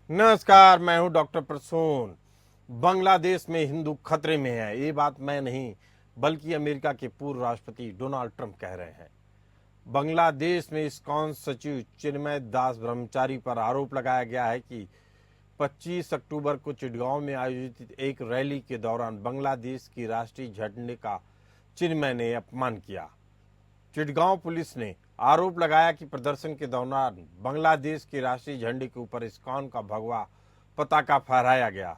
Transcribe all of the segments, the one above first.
नमस्कार, मैं हूं डॉक्टर प्रसून। बांग्लादेश में हिंदू खतरे में है, ये बात मैं नहीं बल्कि अमेरिका के पूर्व राष्ट्रपति डोनाल्ड ट्रंप कह रहे हैं। बांग्लादेश में इस्कॉन सचिव चिन्मय दास ब्रह्मचारी पर आरोप लगाया गया है कि 25 अक्टूबर को चिटगांव में आयोजित एक रैली के दौरान बांग्लादेश की राष्ट्रीय झंडे का चिन्मय ने अपमान किया। चिटगांव पुलिस ने आरोप लगाया कि प्रदर्शन के दौरान बांग्लादेश के राष्ट्रीय झंडे के ऊपर इस्कॉन का भगवा पताका फहराया गया।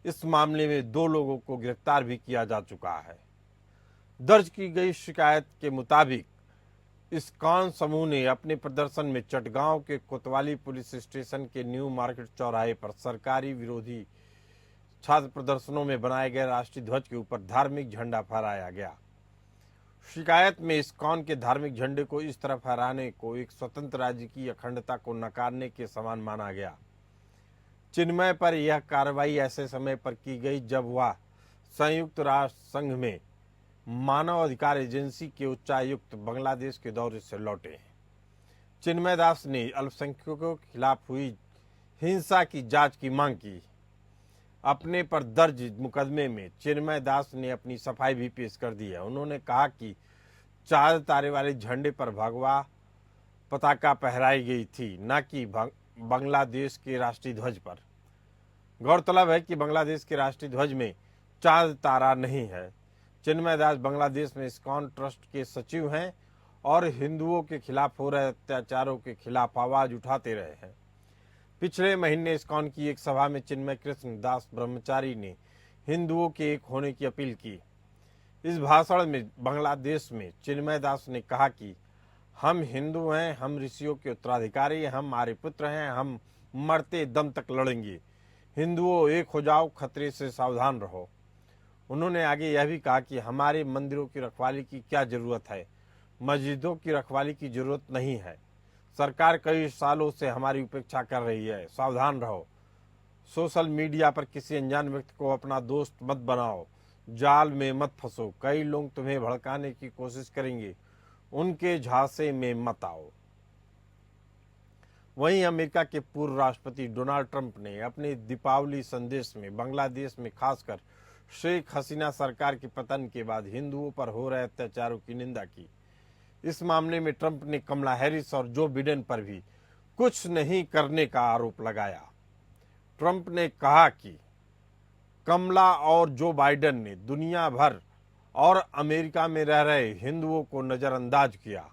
इस मामले में 2 लोगों को गिरफ्तार भी किया जा चुका है। दर्ज की गई शिकायत के मुताबिक इस्कॉन समूह ने अपने प्रदर्शन में चटगांव के कोतवाली पुलिस स्टेशन के न्यू मार्केट चौराहे पर सरकारी विरोधी छात्र प्रदर्शनों में बनाए गए राष्ट्रीय ध्वज के ऊपर धार्मिक झंडा फहराया गया। शिकायत में इस्कॉन के धार्मिक झंडे को इस तरह फहराने को एक स्वतंत्र राज्य की अखंडता को नकारने के समान माना गया। चिन्मय पर यह कार्रवाई ऐसे समय पर की गई जब वह संयुक्त राष्ट्र संघ में मानव अधिकार एजेंसी के उच्चायुक्त बांग्लादेश के दौरे से लौटे हैं। चिन्मय दास ने अल्पसंख्यकों के खिलाफ हुई हिंसा की जांच की मांग की। अपने पर दर्ज मुकदमे में चिन्मय दास ने अपनी सफाई भी पेश कर दी है। उन्होंने कहा कि 4 तारे वाले झंडे पर भगवा पताका फहराई गई थी, न कि बांग्लादेश के राष्ट्रीय ध्वज पर। गौरतलब है कि बांग्लादेश के राष्ट्रीय ध्वज में 4 तारा नहीं है। चिन्मय दास बांग्लादेश में इस्कॉन ट्रस्ट के सचिव हैं और हिंदुओं के खिलाफ हो रहे अत्याचारों के खिलाफ आवाज उठाते रहे हैं। पिछले महीने इस्कॉन की एक सभा में चिन्मय कृष्ण दास ब्रह्मचारी ने हिंदुओं के एक होने की अपील की। इस भाषण में बांग्लादेश में चिन्मय दास ने कहा कि हम हिंदू हैं, हम ऋषियों के उत्तराधिकारी हैं, हम आर्यपुत्र हैं, हम मरते दम तक लड़ेंगे। हिंदुओं एक हो जाओ, खतरे से सावधान रहो। उन्होंने आगे यह भी कहा कि हमारे मंदिरों की रखवाली की क्या जरूरत है, मस्जिदों की रखवाली की जरूरत नहीं है। सरकार कई सालों से हमारी उपेक्षा कर रही है, सावधान रहो। सोशल मीडिया पर किसी अनजान व्यक्ति को अपना दोस्त मत बनाओ, जाल में मत फंसो। कई लोग तुम्हें भड़काने की कोशिश करेंगे, उनके झांसे में मत आओ। वहीं अमेरिका के पूर्व राष्ट्रपति डोनाल्ड ट्रंप ने अपने दीपावली संदेश में बांग्लादेश में खासकर शेख हसीना सरकार के पतन के बाद हिंदुओं पर हो रहे अत्याचारों की निंदा की। इस मामले में ट्रंप ने कमला हैरिस और जो बिडेन पर भी कुछ नहीं करने का आरोप लगाया। ट्रंप ने कहा कि कमला और जो बाइडेन ने दुनिया भर और अमेरिका में रह रहे हिंदुओं को नजरअंदाज किया।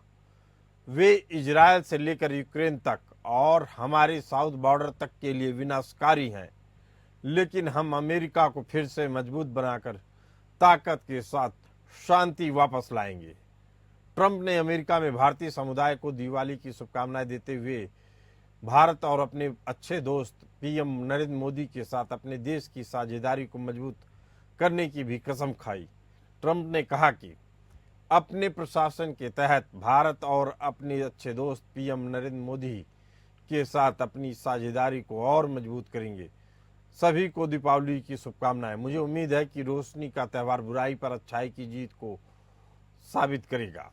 वे इजरायल से लेकर यूक्रेन तक और हमारे साउथ बॉर्डर तक के लिए विनाशकारी हैं, लेकिन हम अमेरिका को फिर से मजबूत बनाकर ताकत के साथ शांति वापस लाएंगे। ट्रंप ने अमेरिका में भारतीय समुदाय को दिवाली की शुभकामनाएं देते हुए भारत और अपने अच्छे दोस्त पीएम नरेंद्र मोदी के साथ अपने देश की साझेदारी को मजबूत करने की भी कसम खाई। ट्रंप ने कहा कि अपने प्रशासन के तहत भारत और अपने अच्छे दोस्त पीएम नरेंद्र मोदी के साथ अपनी साझेदारी को और मजबूत करेंगे। सभी को दीपावली की शुभकामनाएं। मुझे उम्मीद है कि रोशनी का त्यौहार बुराई पर अच्छाई की जीत को साबित करेगा।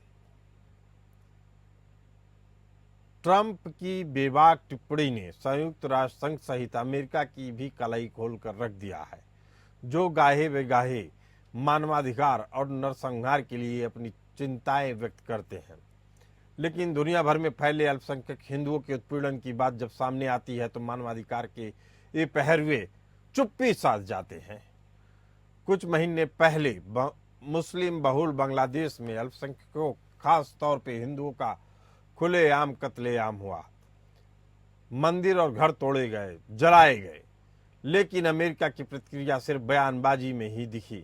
ट्रंप की बेबाक टिप्पणी ने संयुक्त राष्ट्र संघ सहित अमेरिका की भी कलाई खोलकर रख दिया है, जो गाहे बेगाहे मानवाधिकार और नरसंहार के लिए अपनी चिंताएं व्यक्त करते हैं। लेकिन दुनिया भर में फैले अल्पसंख्यक हिंदुओं के उत्पीड़न की बात जब सामने आती है तो मानवाधिकार के ये पहरवे चुप्पी साध जाते हैं। कुछ महीने पहले मुस्लिम बहुल बांग्लादेश में अल्पसंख्यकों, खास तौर पे हिंदुओं का खुलेआम कत्लेआम हुआ। मंदिर और घर तोड़े गए, जलाए गए, लेकिन अमेरिका की प्रतिक्रिया सिर्फ बयानबाजी में ही दिखी।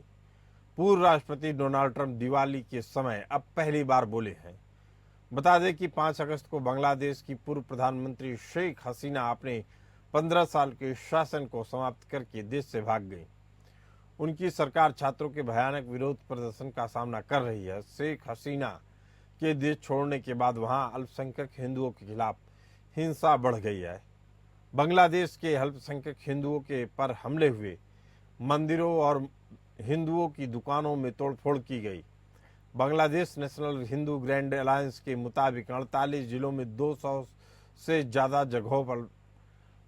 पूर्व राष्ट्रपति डोनाल्ड ट्रंप दिवाली के समय अब पहली बार बोले हैं। बता दें कि 5 अगस्त को बांग्लादेश की पूर्व प्रधानमंत्री शेख हसीना अपने 15 साल के शासन को समाप्त करके देश से भाग गई। उनकी सरकार छात्रों के भयानक विरोध प्रदर्शन का सामना कर रही है। शेख हसीना के देश छोड़ने के बाद वहां अल्पसंख्यक हिंदुओं के खिलाफ हिंसा बढ़ गई है। बांग्लादेश के अल्पसंख्यक हिंदुओं के पर हमले हुए, मंदिरों और हिंदुओं की दुकानों में तोड़फोड़ की गई। Bangladesh national Hindu grand alliance के मुताबिक 48 जिलों में 200 से ज़्यादा जगहों पर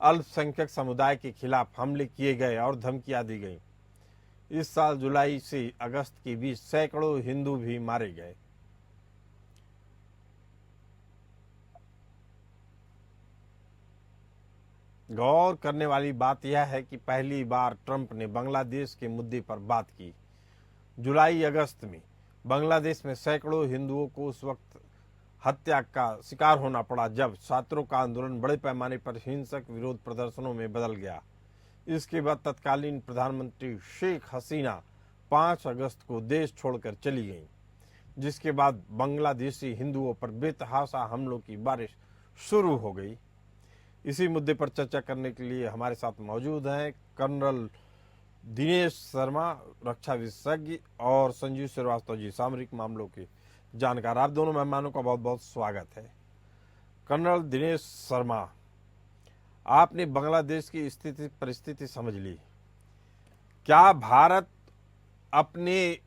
अल्पसंख्यक समुदाय के खिलाफ हमले किए गए और धमकियां दी गई। इस साल जुलाई से अगस्त के बीच सैकड़ों हिंदू भी मारे गए। गौर करने वाली बात यह है कि पहली बार ट्रंप ने बांग्लादेश के मुद्दे पर बात की। जुलाई अगस्त में बांग्लादेश में सैकड़ों हिंदुओं को उस वक्त हत्या का शिकार होना पड़ा जब छात्रों का आंदोलन बड़े पैमाने पर हिंसक विरोध प्रदर्शनों में बदल गया। इसके बाद तत्कालीन प्रधानमंत्री शेख हसीना 5 अगस्त को देश छोड़कर चली गईं, जिसके बाद बांग्लादेशी हिंदुओं पर बेतहाशा हमलों की बारिश शुरू हो गई। इसी मुद्दे पर चर्चा करने के लिए हमारे साथ मौजूद हैं कर्नल दिनेश शर्मा, रक्षा विशेषज्ञ, और संजीव श्रीवास्तव जी, सामरिक मामलों के जानकार। आप दोनों मेहमानों का बहुत बहुत स्वागत है। कर्नल दिनेश शर्मा, आपने बांग्लादेश की स्थिति परिस्थिति समझ ली। क्या भारत अपने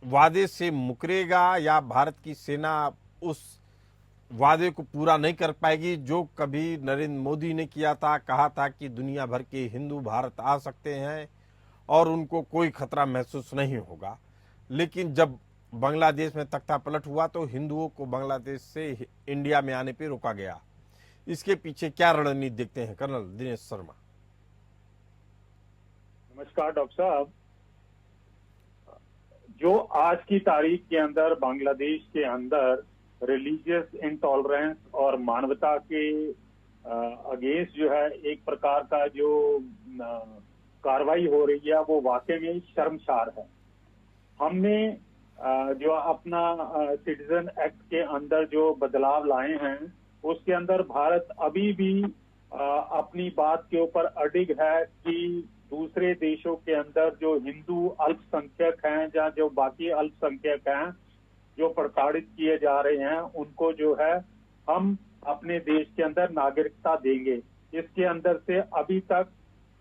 वादे से मुकरेगा या भारत की सेना उस वादे को पूरा नहीं कर पाएगी जो कभी नरेंद्र मोदी ने किया था? कहा था कि दुनिया भर के हिंदू भारत आ सकते हैं और उनको कोई खतरा महसूस नहीं होगा, लेकिन जब बांग्लादेश में तख्ता पलट हुआ तो हिंदुओं को बांग्लादेश से इंडिया में आने पर रोका गया। इसके पीछे क्या रणनीति देखते हैं कर्नल दिनेश शर्मा? नमस्कार डॉक्टर साहब। जो आज की तारीख के अंदर बांग्लादेश के अंदर रिलीजियस इंटॉलरेंस और मानवता के अगेंस्ट जो है एक प्रकार का जो कार्रवाई हो रही है वो वाकई में शर्मसार है। हमने जो अपना सिटीजन एक्ट के अंदर जो बदलाव लाए हैं उसके अंदर भारत अभी भी अपनी बात के ऊपर अडिग है कि दूसरे देशों के अंदर जो हिंदू अल्पसंख्यक हैं या जो बाकी अल्पसंख्यक हैं जो प्रताड़ित किए जा रहे हैं उनको जो है हम अपने देश के अंदर नागरिकता देंगे। इसके अंदर से अभी तक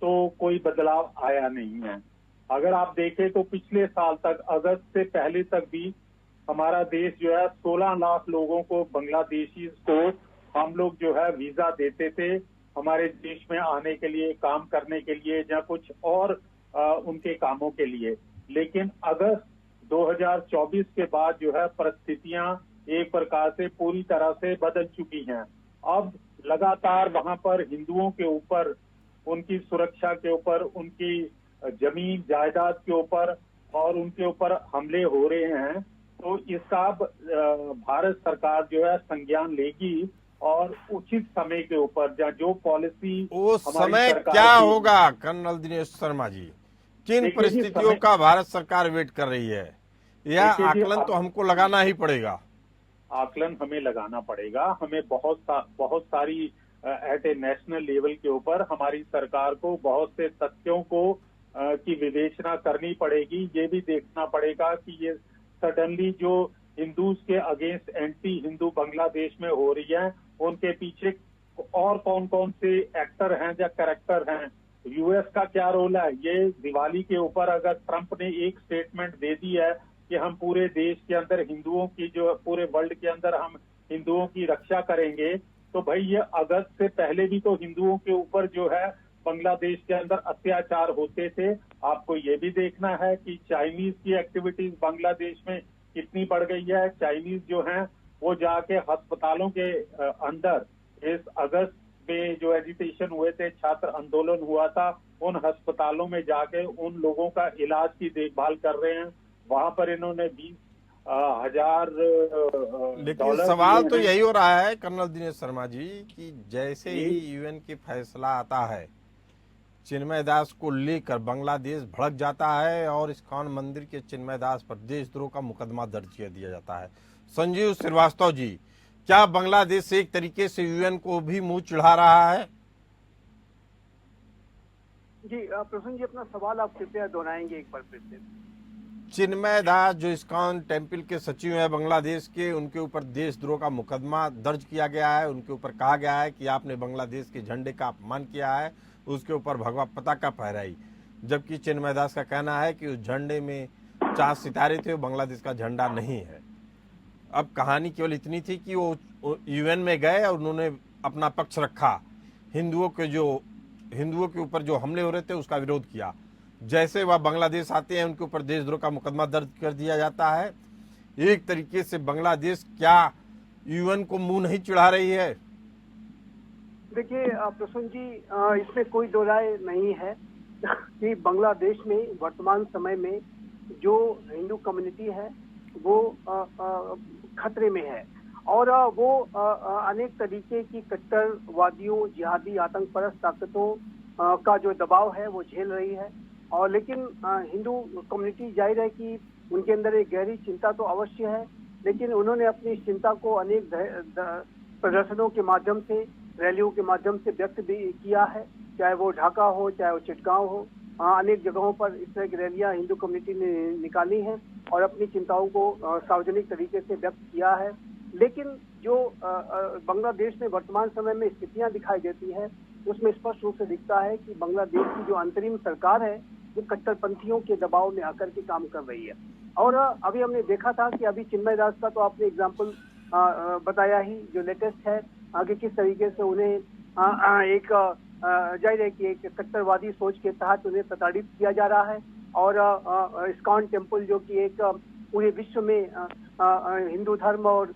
तो कोई बदलाव आया नहीं है। अगर आप देखें तो पिछले साल तक अगस्त से पहले तक भी हमारा देश जो है 16 लाख लोगों को, बांग्लादेशी को हम लोग जो है वीजा देते थे हमारे देश में आने के लिए, काम करने के लिए या कुछ और उनके कामों के लिए। लेकिन अगस्त 2024 के बाद जो है परिस्थितियां एक प्रकार से पूरी तरह से बदल चुकी हैं। अब लगातार वहां पर हिंदुओं के ऊपर, उनकी सुरक्षा के ऊपर, उनकी जमीन जायदाद के ऊपर और उनके ऊपर हमले हो रहे हैं। तो इसका भारत सरकार जो है संज्ञान लेगी और उचित समय के ऊपर जो पॉलिसी वो समय क्या होगा कर्नल दिनेश शर्मा जी? किन परिस्थितियों का भारत सरकार वेट कर रही है? यह आकलन तो हमको लगाना ही पड़ेगा। आकलन हमें लगाना पड़ेगा। हमें बहुत सारी एट ए नेशनल लेवल के ऊपर हमारी सरकार को बहुत से तथ्यों को की विवेचना करनी पड़ेगी। ये भी देखना पड़ेगा कि ये सडनली जो हिंदूज के अगेंस्ट एंटी हिंदू बांग्लादेश में हो रही है उनके पीछे और कौन कौन से एक्टर हैं या कैरेक्टर हैं। यूएस का क्या रोल है? ये दिवाली के ऊपर अगर ट्रंप ने एक स्टेटमेंट दे दी है कि हम पूरे देश के अंदर हिंदुओं की, जो पूरे वर्ल्ड के अंदर हम हिंदुओं की रक्षा करेंगे, तो भाई ये अगस्त से पहले भी तो हिंदुओं के ऊपर जो है बांग्लादेश के अंदर अत्याचार होते थे। आपको ये भी देखना है कि चाइनीज की एक्टिविटीज बांग्लादेश में कितनी बढ़ गई है। चाइनीज जो हैं वो जाके अस्पतालों के अंदर इस अगस्त में जो एजिटेशन हुए थे, छात्र आंदोलन हुआ था, उन अस्पतालों में जाके उन लोगों का इलाज की देखभाल कर रहे हैं। वहां पर इन्होंने 20,000 लेकिन सवाल तो यही हो रहा है कर्नल दिनेश शर्मा जी कि जैसे ही यूएन की फैसला आता है चिन्मय दास को लेकर बांग्लादेश भड़क जाता है और इस्कॉन मंदिर के चिन्मय दास पर देशद्रोह का मुकदमा दर्ज किया दिया जाता है। संजीव श्रीवास्तव जी, क्या बांग्लादेश एक तरीके से यूएन को भी मुंह चिढ़ा रहा है? जी प्रसन्न जी, अपना सवाल आप कृपया दोहराएंगे एक बार फिर से। चिन्मय दास जो इस्कॉन टेम्पल के सचिव हैं बांग्लादेश के, उनके ऊपर देशद्रोह का मुकदमा दर्ज किया गया है। उनके ऊपर कहा गया है कि आपने बांग्लादेश के झंडे का अपमान किया है, उसके ऊपर भगवा पताका फहराई, जबकि चिन्मय दास का कहना है कि उस झंडे में 4 सितारे थे, वो बांग्लादेश का झंडा नहीं है। अब कहानी केवल इतनी थी कि वो यूएन में गए और उन्होंने अपना पक्ष रखा, हिंदुओं के ऊपर जो हमले हो रहे थे उसका विरोध किया। जैसे वह बांग्लादेश आते हैं उनके ऊपर देशद्रोह का मुकदमा दर्ज कर दिया जाता है। एक तरीके से बांग्लादेश क्या यूएन को मुंह नहीं चिढ़ा रही है? देखिए प्रसून जी, इसमें कोई दो राय नहीं है कि बांग्लादेश में वर्तमान समय में जो हिंदू कम्युनिटी है वो खतरे में है और वो अनेक तरीके की कट्टरवादियों, जिहादी, आतंक परस्त ताकतों का जो दबाव है वो झेल रही है। और लेकिन हिंदू कम्युनिटी जाहिर है कि उनके अंदर एक गहरी चिंता तो अवश्य है, लेकिन उन्होंने अपनी इस चिंता को अनेक प्रदर्शनों के माध्यम से, रैलियों के माध्यम से व्यक्त भी किया है। चाहे वो ढाका हो, चाहे वो चिटगांव हो, अनेक जगहों पर इस तरह की रैलियां हिंदू कम्युनिटी ने निकाली हैं और अपनी चिंताओं को सार्वजनिक तरीके से व्यक्त किया है। लेकिन जो बांग्लादेश में वर्तमान समय में स्थितियां दिखाई देती है उसमें स्पष्ट रूप से दिखता है कि बांग्लादेश की जो अंतरिम सरकार है वो कट्टरपंथियों के दबाव में आकर के काम कर रही है। और अभी हमने देखा था कि अभी चिन्मय दास का तो आपने एग्जाम्पल बताया ही, जो लेटेस्ट है, आगे किस तरीके से उन्हें एक जाहिर है कि एक कट्टरवादी सोच के तहत उन्हें प्रताड़ित किया जा रहा है। और इस्कॉन टेम्पल जो कि एक पूरे विश्व में हिंदू धर्म और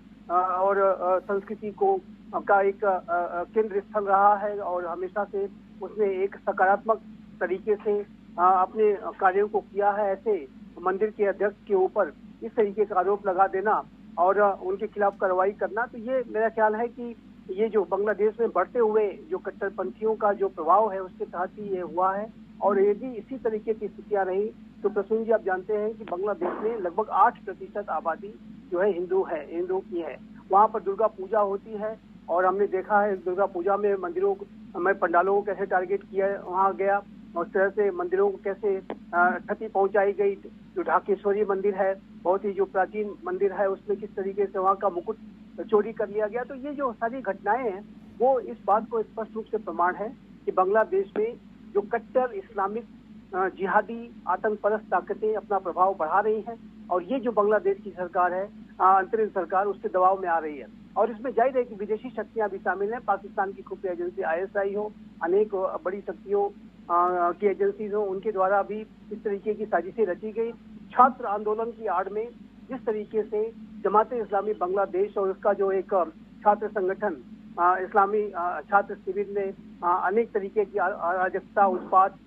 संस्कृति को का एक केंद्र स्थल रहा है और हमेशा से उसने एक सकारात्मक तरीके से अपने कार्यों को किया है। ऐसे मंदिर के अध्यक्ष के ऊपर इस तरीके का आरोप लगा देना और उनके खिलाफ कार्रवाई करना, तो ये मेरा ख्याल है कि ये जो बांग्लादेश में बढ़ते हुए जो कट्टरपंथियों का जो प्रभाव है उसके तहत ही ये हुआ है। और यदि इसी तरीके की स्थितियां रही तो प्रसून जी, आप जानते हैं कि बांग्लादेश में लगभग 8% आबादी जो है हिंदू की है। वहाँ पर दुर्गा पूजा होती है और हमने देखा है दुर्गा पूजा में मंदिरों में पंडालों को कैसे टारगेट किया वहाँ गया और उस तरह से मंदिरों को कैसे क्षति पहुंचाई गई। जो ढाकेश्वरी मंदिर है, बहुत ही जो प्राचीन मंदिर है, उसमें किस तरीके से वहाँ का मुकुट चोरी कर लिया गया। तो ये जो सारी घटनाएं हैं वो इस बात को स्पष्ट रूप से प्रमाण है कि बांग्लादेश में जो कट्टर इस्लामिक जिहादी आतंक परस्त ताकतें अपना प्रभाव बढ़ा रही हैं और ये जो बांग्लादेश की सरकार है, अंतरिम सरकार, उसके दबाव में आ रही है। और इसमें जाहिर है कि विदेशी शक्तियां भी शामिल हैं। पाकिस्तान की खुफिया एजेंसी ISI हो, अनेक बड़ी शक्तियों की एजेंसीज हो, उनके द्वारा भी इस तरीके की साजिशें रची गई। छात्र आंदोलन की आड़ में जिस तरीके से जमाते इस्लामी बांग्लादेश और उसका जो एक छात्र संगठन इस्लामी छात्र शिविर ने अनेक तरीके की अराजकता, उत्पात,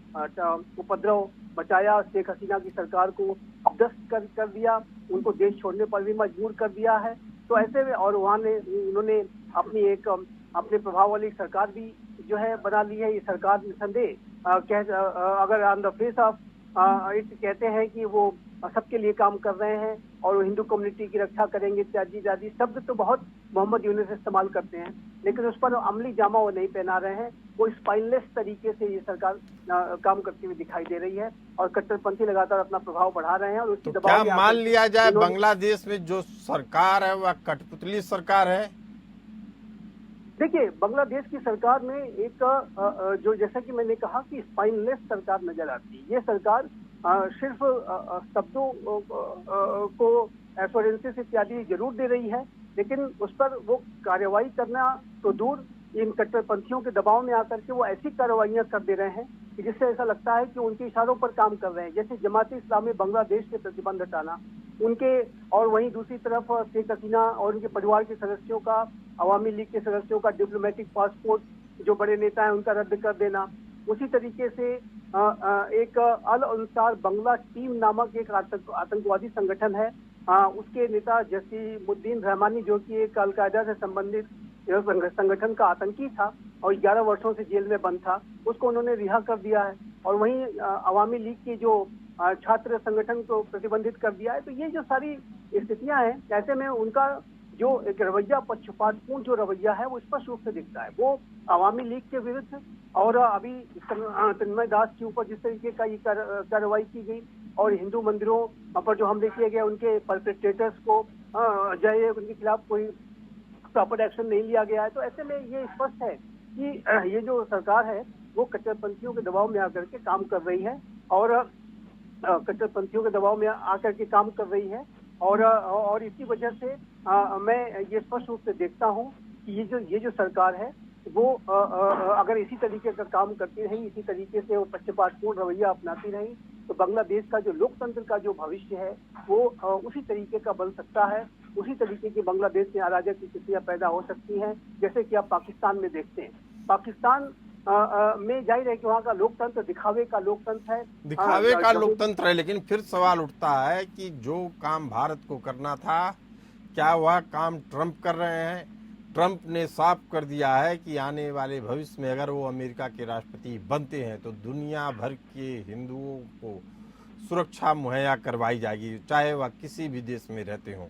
उपद्रव मचाया, शेख हसीना की सरकार को अपदस्थ कर दिया, उनको देश छोड़ने पर भी मजबूर कर दिया है। तो ऐसे में और उन्होंने अपने प्रभाव वाली सरकार भी जो है बना ली है। ये सरकार निसंदेह अगर on the face of it कहते हैं कि वो सबके लिए काम कर रहे हैं और हिंदू कम्युनिटी की रक्षा करेंगे, इत्यादि शब्द तो बहुत मोहम्मद यूनुस इस्तेमाल करते हैं, लेकिन उस पर अमली जामा वो नहीं पहना रहे हैं। वो स्पाइनलेस तरीके से ये सरकार काम करती हुई दिखाई दे रही है और कट्टरपंथी लगातार अपना प्रभाव बढ़ा रहे हैं। और उसकी क्या मान लिया जाए बांग्लादेश में जो सरकार है वह कठपुतली सरकार है? देखिए, बांग्लादेश की सरकार में एक जो जैसा कि मैंने कहा कि स्पाइनलेस सरकार नजर आती है। ये सरकार सिर्फ शब्दों को एश्योरेंसेस इत्यादि जरूर दे रही है, लेकिन उस पर वो कार्रवाई करना तो दूर, इन कट्टरपंथियों के दबाव में आकर के वो ऐसी कार्रवाइयां कर दे रहे हैं कि जिससे ऐसा लगता है कि उनके इशारों पर काम कर रहे हैं। जैसे जमाते इस्लामी बांग्लादेश से प्रतिबंध हटाना उनके, और वहीं दूसरी तरफ शेख हसीना और उनके परिवार के सदस्यों का, अवामी लीग के सदस्यों का डिप्लोमेटिक पासपोर्ट जो बड़े नेता हैं उनका रद्द कर देना। उसी तरीके से एक अल अंसार बांग्ला टीम नामक एक आतंकवादी संगठन है, उसके नेता जसीमुद्दीन रहमानी जो कि एक अलकायदा से संबंधित संगठन का आतंकी था और 11 वर्षों से जेल में बंद था, उसको उन्होंने रिहा कर दिया है। और वहीं अवामी लीग के जो छात्र संगठन को प्रतिबंधित कर दिया है। तो ये जो सारी स्थितियां हैं, ऐसे में उनका जो एक रवैया, पक्षपातपूर्ण जो रवैया है वो स्पष्ट रूप से दिखता है। वो अवामी लीग के विरुद्ध और अभी चिन्मय दास के ऊपर जिस तरीके का ये कार्रवाई की गई और हिंदू मंदिरों पर जो हमले किए गए, उनके परपेट्रेटर्स को उनके खिलाफ कोई प्रॉपर एक्शन नहीं लिया गया है। तो ऐसे में ये स्पष्ट है कि ये जो सरकार है वो कट्टरपंथियों के दबाव में आकर के काम कर रही है और कट्टरपंथियों के दबाव में आकर के काम कर रही है। और इसी वजह से मैं ये स्पष्ट रूप से देखता हूँ कि ये जो सरकार है वो अगर इसी तरीके का काम करती रही, इसी तरीके से वो पक्षपातपूर्ण रवैया अपनाती रही, तो बांग्लादेश का जो लोकतंत्र का जो भविष्य है वो उसी तरीके का बन सकता है। उसी तरीके की बांग्लादेश में अराजक स्थितियां पैदा हो सकती हैं, जैसे कि आप पाकिस्तान में देखते हैं। पाकिस्तान में जाहिर है कि वहाँ का लोकतंत्र दिखावे का लोकतंत्र है, दिखावे का लोकतंत्र है, लेकिन फिर सवाल उठता है कि जो काम भारत को करना था, क्या वह काम ट्रंप कर रहे हैं? ट्रंप ने साफ कर दिया है कि आने वाले भविष्य में अगर वो अमेरिका के राष्ट्रपति बनते हैं तो दुनिया भर के हिंदुओं को सुरक्षा मुहैया करवाई जाएगी, चाहे वह किसी भी देश में रहते हों।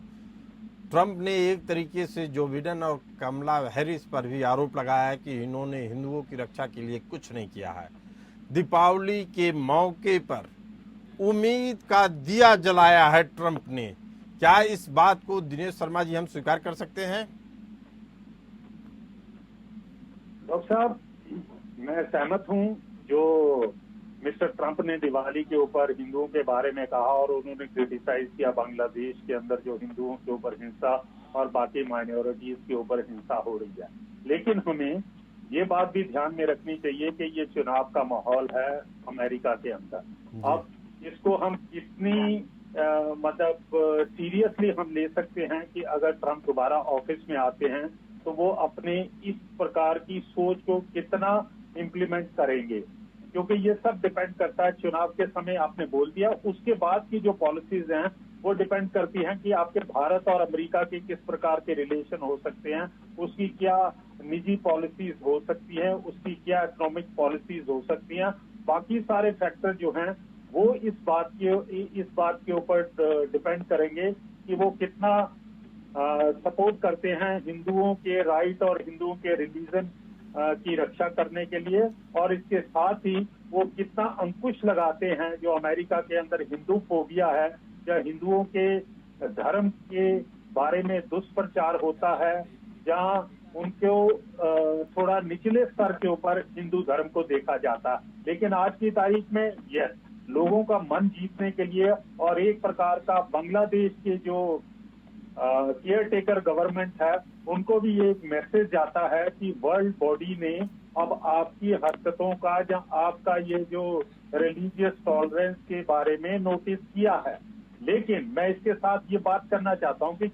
ट्रंप ने एक तरीके से जो बिडेन और कमला हैरिस पर भी आरोप लगाया है कि इन्होंने हिंदुओं की रक्षा के लिए कुछ नहीं किया है। दीपावली के मौके पर उम्मीद का दिया जलाया है ट्रंप ने। क्या इस बात को दिनेश शर्मा जी हम स्वीकार कर सकते हैं? डॉक्टर साहब, मैं सहमत हूं जो मिस्टर ट्रंप ने दिवाली के ऊपर हिंदुओं के बारे में कहा और उन्होंने क्रिटिसाइज किया बांग्लादेश के अंदर जो हिंदुओं के ऊपर हिंसा और बाकी माइनॉरिटीज के ऊपर हिंसा हो रही है। लेकिन हमें ये बात भी ध्यान में रखनी चाहिए कि ये चुनाव का माहौल है अमेरिका के अंदर। अब इसको हम कितनी मतलब सीरियसली हम ले सकते हैं कि अगर ट्रंप दोबारा ऑफिस में आते हैं तो वो अपने इस प्रकार की सोच को कितना इम्प्लीमेंट करेंगे, क्योंकि ये सब डिपेंड करता है चुनाव के समय। आपने बोल दिया, उसके बाद की जो पॉलिसीज हैं वो डिपेंड करती हैं कि आपके भारत और अमेरिका के किस प्रकार के रिलेशन हो सकते हैं, उसकी क्या निजी पॉलिसीज हो सकती हैं, उसकी क्या इकोनॉमिक पॉलिसीज हो सकती हैं। बाकी सारे फैक्टर जो हैं वो इस बात के ऊपर डिपेंड करेंगे कि वो कितना सपोर्ट करते हैं हिंदुओं के राइट और हिंदुओं के रिलीजन की रक्षा करने के लिए, और इसके साथ ही वो कितना अंकुश लगाते हैं जो अमेरिका के अंदर हिंदू फोबिया है या हिंदुओं के धर्म के बारे में दुष्प्रचार होता है, जहां उनको थोड़ा निचले स्तर के ऊपर हिंदू धर्म को देखा जाता। लेकिन आज की तारीख में यस, लोगों का मन जीतने के लिए और एक प्रकार का बांग्लादेश के जो केयर टेकर गवर्नमेंट है उनको भी ये एक मैसेज जाता है कि वर्ल्ड बॉडी ने अब आपकी हरकतों का या आपका ये जो रिलीजियस टॉलरेंस के बारे में नोटिस किया है। लेकिन मैं इसके साथ ये बात करना चाहता हूँ कि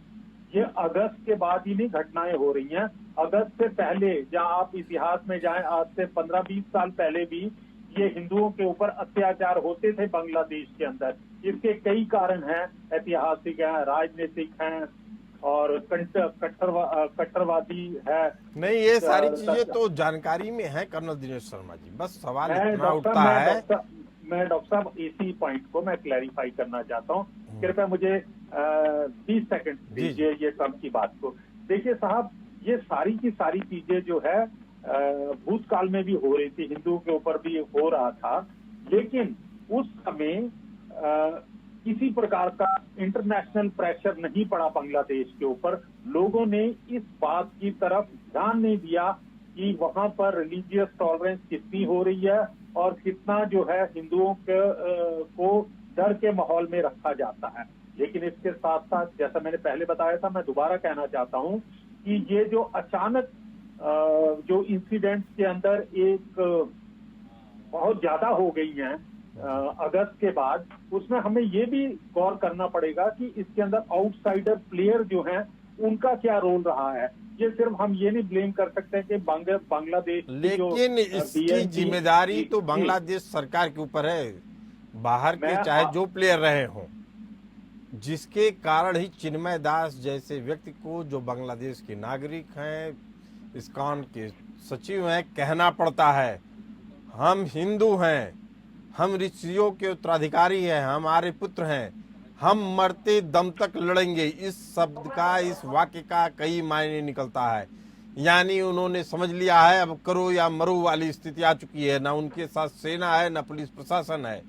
ये अगस्त के बाद ही नहीं घटनाएं हो रही हैं, अगस्त से पहले जहां आप इतिहास में जाएं, आज से 15-20 साल पहले भी ये हिंदुओं के ऊपर अत्याचार होते थे बांग्लादेश के अंदर। इसके कई कारण हैं, ऐतिहासिक हैं, राजनीतिक हैं और कट्टरवादी है। नहीं, ये सारी चीजें तो जानकारी में है कर्नल दिनेश शर्मा जी, बस सवाल इतना उठता है। मैं डॉक्टर साहब इसी पॉइंट को मैं क्लैरिफाई करना चाहता हूँ, कृपया मुझे 20 सेकंड दीजिए ये ट्रंप की बात को। देखिए साहब, ये सारी की सारी चीजें जो है भूतकाल में भी हो रही थी, हिंदुओं के ऊपर भी हो रहा था, लेकिन उस समय किसी प्रकार का इंटरनेशनल प्रेशर नहीं पड़ा बांग्लादेश के ऊपर। लोगों ने इस बात की तरफ ध्यान नहीं दिया कि वहां पर रिलीजियस टॉलरेंस कितनी हो रही है और कितना जो है हिंदुओं को डर के माहौल में रखा जाता है। लेकिन इसके साथ साथ, जैसा मैंने पहले बताया था, मैं दोबारा कहना चाहता हूं कि ये जो अचानक जो इंसिडेंट्स के अंदर एक बहुत ज्यादा हो गई हैं अगस्त के बाद, उसमें हमें ये भी गौर करना पड़ेगा कि इसके अंदर आउटसाइडर प्लेयर जो हैं उनका क्या रोल रहा है। ये सिर्फ हम ये नहीं ब्लेम कर सकते हैं कि बांग्लादेश, लेकिन इसकी जिम्मेदारी तो बांग्लादेश सरकार के ऊपर है, बाहर के चाहे जो प्लेयर रहे हों, जिसके कारण ही चिन्मय दास जैसे व्यक्ति को, जो बांग्लादेश के नागरिक हैं, इस्कॉन के सचिव हैं, कहना पड़ता है हम हिंदू हैं, हम ऋषियों के उत्तराधिकारी हैं, हमारे पुत्र हैं, हम मरते दम तक लड़ेंगे। इस शब्द का, इस वाक्य का कई मायने निकलता है। यानी उन्होंने समझ लिया है अब करो या मरो वाली स्थिति आ चुकी है। ना उनके साथ सेना है, ना पुलिस प्रशासन है,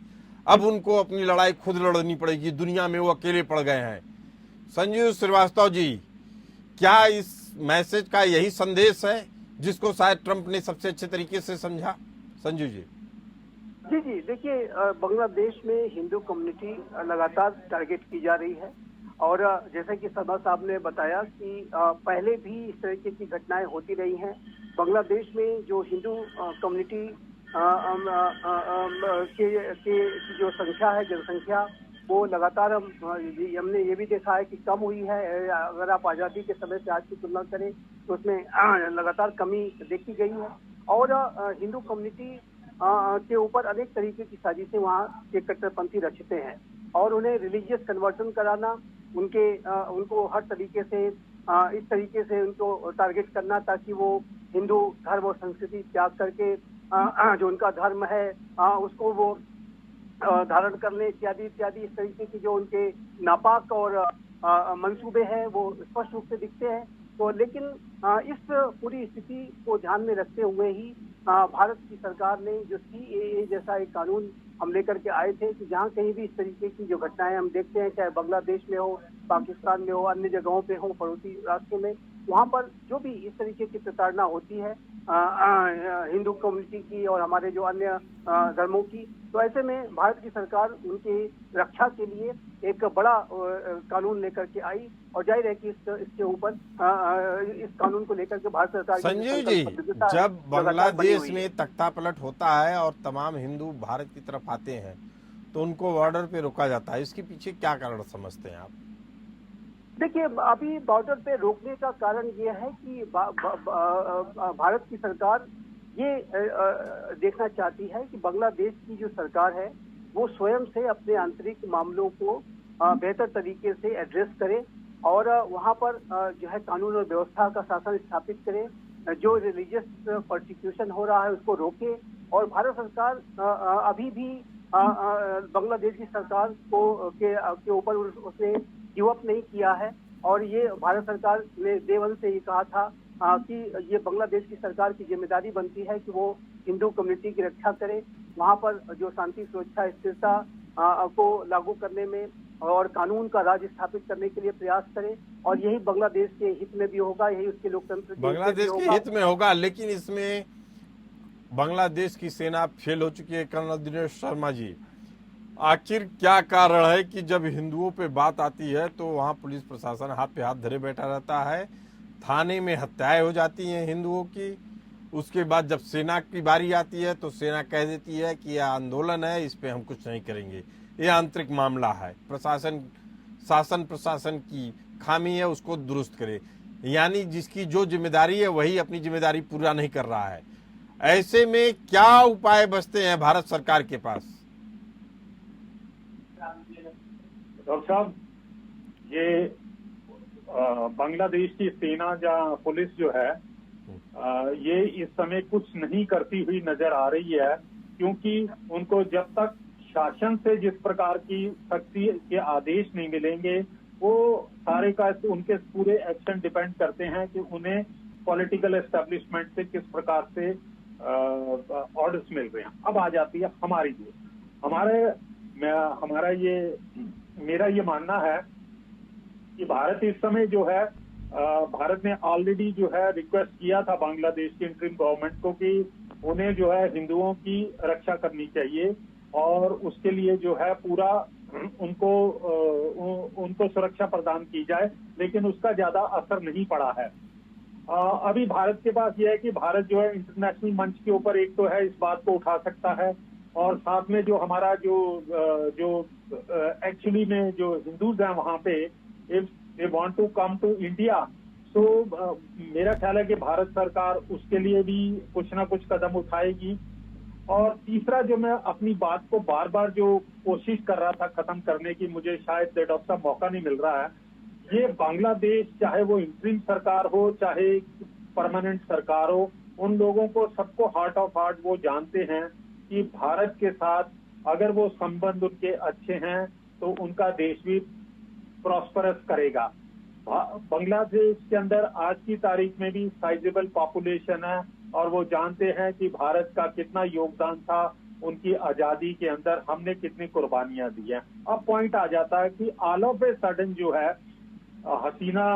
अब उनको अपनी लड़ाई खुद लड़नी पड़ेगी। दुनिया में वो अकेले पड़ गए हैं। संजीव श्रीवास्तव जी, क्या इस मैसेज का यही संदेश है जिसको शायद ट्रंप ने सबसे अच्छे तरीके से समझा? संजीव जी। जी, देखिए, बांग्लादेश में हिंदू कम्युनिटी लगातार टारगेट की जा रही है और जैसा कि शर्मा साहब ने बताया कि पहले भी इस तरीके की घटनाएं होती रही हैं। बांग्लादेश में जो हिंदू कम्युनिटी की जो संख्या है, जनसंख्या, वो लगातार हमने ये भी देखा है कि कम हुई है। अगर आप आज़ादी के समय से आज की तुलना करें तो उसमें लगातार कमी देखी गई है। और हिंदू कम्युनिटी के ऊपर अनेक तरीके की साजिशें वहाँ के कट्टरपंथी रचते हैं और उन्हें रिलीजियस कन्वर्जन कराना, उनको हर तरीके से इस तरीके से उनको टारगेट करना ताकि वो हिंदू धर्म और संस्कृति त्याग करके जो उनका धर्म है उसको वो धारण करने इत्यादि इत्यादि, इस तरीके की जो उनके नापाक और मंसूबे हैं वो स्पष्ट रूप से दिखते हैं। तो लेकिन इस पूरी स्थिति को ध्यान में रखते हुए ही भारत की सरकार ने जो CAA जैसा एक कानून हम लेकर के आए थे कि जहाँ कहीं भी इस तरीके की जो घटनाएं हम देखते हैं, चाहे बांग्लादेश में हो, पाकिस्तान में हो, अन्य जगहों पे हो, पड़ोसी राष्ट्रों में, वहाँ पर जो भी इस तरीके की प्रताड़ना होती है हिंदू कम्युनिटी की और हमारे जो अन्य धर्मों की, तो ऐसे में भारत की सरकार उनकी रक्षा के लिए एक बड़ा कानून लेकर के आई। और जाहिर है कि इसके ऊपर इस कानून को लेकर के भारत सरकार की संजीव जी, जब बांग्लादेश में तख्ता पलट होता है और तमाम हिंदू भारत की तरफ आते हैं तो उनको बॉर्डर पे रोका जाता है, इसके पीछे क्या कारण समझते हैं आप? देखिए, अभी बॉर्डर पे रोकने का कारण ये है कि भारत की सरकार ये देखना चाहती है कि बांग्लादेश की जो सरकार है वो स्वयं से अपने आंतरिक मामलों को बेहतर तरीके से एड्रेस करे और वहाँ पर जो है कानून और व्यवस्था का शासन स्थापित करे, जो रिलीजियस परसिक्यूशन हो रहा है उसको रोके। और भारत सरकार अभी भी बांग्लादेश की सरकार के ऊपर उसने गिव अप नहीं किया है। और ये भारत सरकार ने डे वन से ये कहा था कि ये बांग्लादेश की सरकार की जिम्मेदारी बनती है कि वो हिंदू कम्युनिटी की रक्षा करे, वहाँ पर जो शांति, सुरक्षा, स्थिरता को लागू करने में और कानून का राज स्थापित करने के लिए प्रयास करे। और यही बांग्लादेश के हित में भी होगा, यही उसके लोकतंत्र के बांग्लादेश के हित में होगा। लेकिन इसमें बांग्लादेश की सेना फेल हो चुकी है। कर्नल दिनेश शर्मा जी, आखिर क्या कारण है कि जब हिंदुओं पे बात आती है तो वहाँ पुलिस प्रशासन हाथ पे हाथ धरे बैठा रहता है, थाने में हत्याएं हो जाती हैं हिंदुओं की। उसके बाद जब सेना की बारी आती है तो सेना कह देती है कि यह आंदोलन है, इस पे हम कुछ नहीं करेंगे, ये आंतरिक मामला है, शासन प्रशासन की खामी है, उसको दुरुस्त करे। यानी जिसकी जो जिम्मेदारी है वही अपनी जिम्मेदारी पूरा नहीं कर रहा है। ऐसे में क्या उपाय बचते हैं भारत सरकार के पास? डॉक्टर साहब, ये बांग्लादेश की सेना या पुलिस जो है ये इस समय कुछ नहीं करती हुई नजर आ रही है, क्योंकि उनको जब तक शासन से जिस प्रकार की सख्ती के आदेश नहीं मिलेंगे, वो सारे का उनके पूरे एक्शन डिपेंड करते हैं कि उन्हें पॉलिटिकल एस्टेब्लिशमेंट से किस प्रकार से ऑर्डर्स मिल रहे हैं। अब आ जाती है हमारी मेरा ये मानना है कि भारत इस समय जो है भारत ने ऑलरेडी जो है रिक्वेस्ट किया था बांग्लादेश की इंटरिम गवर्नमेंट को कि उन्हें जो है हिंदुओं की रक्षा करनी चाहिए और उसके लिए जो है पूरा उनको सुरक्षा प्रदान की जाए, लेकिन उसका ज्यादा असर नहीं पड़ा है। अभी भारत के पास यह है कि भारत जो है इंटरनेशनल मंच के ऊपर एक तो है इस बात को उठा सकता है, और साथ में जो हमारा जो एक्चुअली में जो हिंदूज हैं वहाँ पे, if they want to come to India, so मेरा ख्याल है कि भारत सरकार उसके लिए भी कुछ ना कुछ कदम उठाएगी। और तीसरा, जो मैं अपनी बात को बार बार जो कोशिश कर रहा था खत्म करने की, मुझे शायद डॉक्टर साहब मौका नहीं मिल रहा है, ये बांग्लादेश चाहे वो इंटरिम सरकार हो चाहे परमानेंट सरकार हो, उन लोगों को सबको हार्ट ऑफ हार्ट वो जानते हैं कि भारत के साथ अगर वो संबंध उनके अच्छे हैं तो उनका देश भी प्रॉस्परस करेगा। बांग्लादेश के अंदर आज की तारीख में भी साइजेबल पॉपुलेशन है और वो जानते हैं कि भारत का कितना योगदान था उनकी आजादी के अंदर, हमने कितनी कुर्बानियां दी हैं। अब पॉइंट आ जाता है कि ऑल ऑफ ए सडन जो है हसीना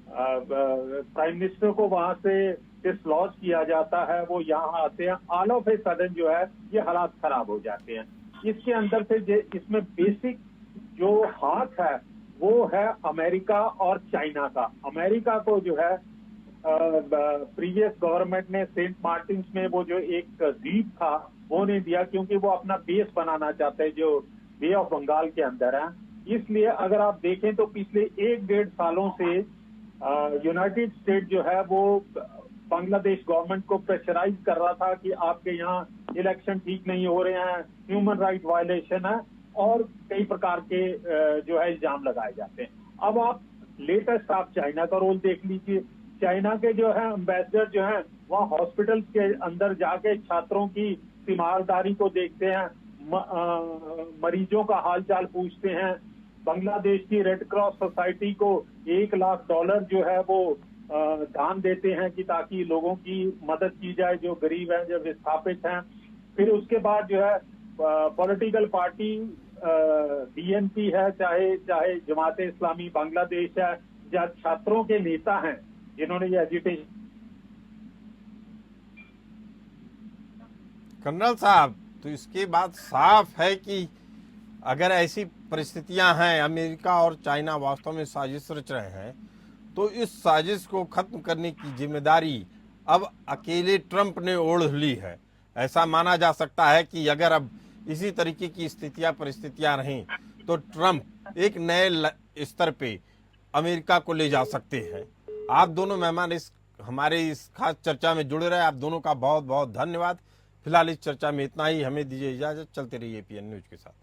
प्राइम मिनिस्टर को वहां से डिसलॉज किया जाता है, वो यहाँ आते हैं, ऑल ऑफ ए सडन जो है ये हालात खराब हो जाते हैं। इसके अंदर से इसमें बेसिक जो हाथ है वो है अमेरिका और चाइना का। अमेरिका को जो है प्रीवियस गवर्नमेंट ने सेंट मार्टिन में वो जो एक द्वीप था वो नहीं दिया, क्योंकि वो अपना बेस बनाना चाहते हैं जो बे ऑफ बंगाल के अंदर है। इसलिए अगर आप देखें तो पिछले 1-1.5 सालों से यूनाइटेड स्टेट जो है वो बांग्लादेश गवर्नमेंट को प्रेशराइज कर रहा था कि आपके यहाँ इलेक्शन ठीक नहीं हो रहे हैं, ह्यूमन राइट वायलेशन है और कई प्रकार के जो है इल्जाम लगाए जाते हैं। अब आप लेटेस्ट आप चाइना का रोल देख लीजिए। चाइना के जो है एम्बेसडर जो है वहाँ हॉस्पिटल के अंदर जाके छात्रों की तीमारदारी को देखते हैं, मरीजों का हालचाल पूछते हैं। बांग्लादेश की रेड क्रॉस सोसाइटी को $1 लाख जो है वो दान देते हैं कि ताकि लोगों की मदद की जाए जो गरीब हैं, जो विस्थापित हैं। फिर उसके बाद जो है पॉलिटिकल पार्टी बीएनपी है, चाहे जमात इस्लामी बांग्लादेश है, या छात्रों के नेता हैं जिन्होंने ये एजिटेशन। कर्नल साहब, तो इसके बाद साफ है कि अगर ऐसी परिस्थितियां हैं, अमेरिका और चाइना वास्तव में साजिश रच रहे हैं, तो इस साजिश को खत्म करने की जिम्मेदारी अब अकेले ट्रंप ने ओढ़ ली है। ऐसा माना जा सकता है कि अगर अब इसी तरीके की परिस्थितियां रहीं तो ट्रंप एक नए स्तर पे अमेरिका को ले जा सकते हैं। आप दोनों मेहमान हमारे इस खास चर्चा में जुड़े रहे, आप दोनों का बहुत बहुत धन्यवाद। फिलहाल इस चर्चा में इतना ही, हमें दीजिए इजाजत। चलते रहिए एपीएन न्यूज के साथ।